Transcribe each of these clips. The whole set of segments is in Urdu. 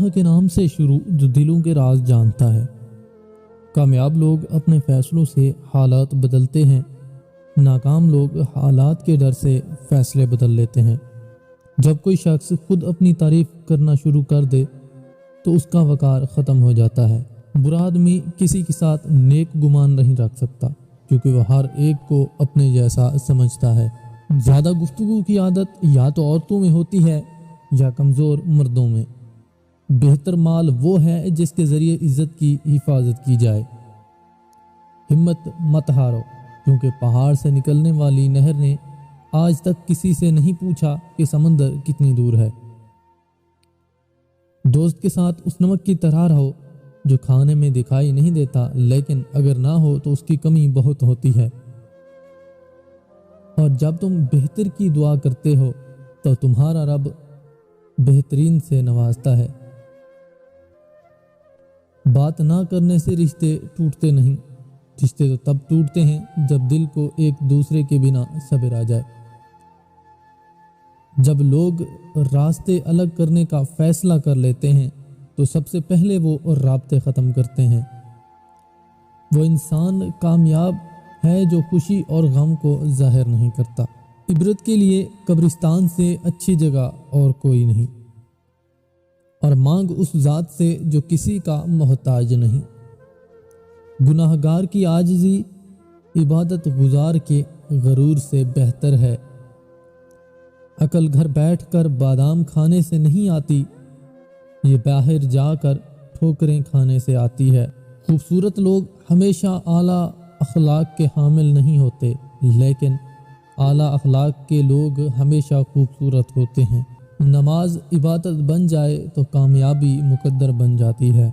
اللہ کے نام سے شروع جو دلوں کے راز جانتا ہے۔ کامیاب لوگ اپنے فیصلوں سے حالات بدلتے ہیں، ناکام لوگ حالات کے ڈر سے فیصلے بدل لیتے ہیں۔ جب کوئی شخص خود اپنی تعریف کرنا شروع کر دے تو اس کا وقار ختم ہو جاتا ہے۔ برا آدمی کسی کے ساتھ نیک گمان نہیں رکھ سکتا کیونکہ وہ ہر ایک کو اپنے جیسا سمجھتا ہے۔ زیادہ گفتگو کی عادت یا تو عورتوں میں ہوتی ہے یا کمزور مردوں میں۔ بہتر مال وہ ہے جس کے ذریعے عزت کی حفاظت کی جائے۔ ہمت مت ہارو کیونکہ پہاڑ سے نکلنے والی نہر نے آج تک کسی سے نہیں پوچھا کہ سمندر کتنی دور ہے۔ دوست کے ساتھ اس نمک کی طرح رہو جو کھانے میں دکھائی نہیں دیتا لیکن اگر نہ ہو تو اس کی کمی بہت ہوتی ہے۔ اور جب تم بہتر کی دعا کرتے ہو تو تمہارا رب بہترین سے نوازتا ہے۔ بات نہ کرنے سے رشتے ٹوٹتے نہیں، رشتے تو تب ٹوٹتے ہیں جب دل کو ایک دوسرے کے بنا صبر آ جائے۔ جب لوگ راستے الگ کرنے کا فیصلہ کر لیتے ہیں تو سب سے پہلے وہ رابطے ختم کرتے ہیں۔ وہ انسان کامیاب ہے جو خوشی اور غم کو ظاہر نہیں کرتا۔ عبرت کے لیے قبرستان سے اچھی جگہ اور کوئی نہیں، اور مانگ اس ذات سے جو کسی کا محتاج نہیں۔ گناہ گار کی عاجزی عبادت گزار کے غرور سے بہتر ہے۔ عقل گھر بیٹھ کر بادام کھانے سے نہیں آتی، یہ باہر جا کر ٹھوکریں کھانے سے آتی ہے۔ خوبصورت لوگ ہمیشہ اعلیٰ اخلاق کے حامل نہیں ہوتے لیکن اعلیٰ اخلاق کے لوگ ہمیشہ خوبصورت ہوتے ہیں۔ نماز عبادت بن جائے تو کامیابی مقدر بن جاتی ہے۔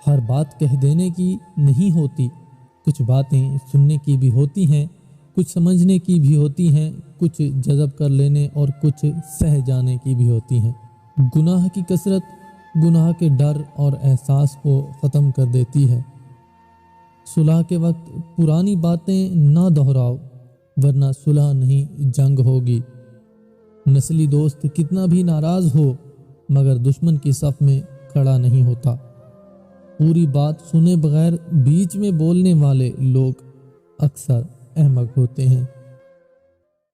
ہر بات کہہ دینے کی نہیں ہوتی، کچھ باتیں سننے کی بھی ہوتی ہیں، کچھ سمجھنے کی بھی ہوتی ہیں، کچھ جذب کر لینے اور کچھ سہ جانے کی بھی ہوتی ہیں۔ گناہ کی کثرت گناہ کے ڈر اور احساس کو ختم کر دیتی ہے۔ صلح کے وقت پرانی باتیں نہ دہراؤ ورنہ صلح نہیں جنگ ہوگی۔ نسلی دوست کتنا بھی ناراض ہو مگر دشمن کی صف میں کھڑا نہیں ہوتا۔ پوری بات سنے بغیر بیچ میں بولنے والے لوگ اکثر احمق ہوتے ہیں۔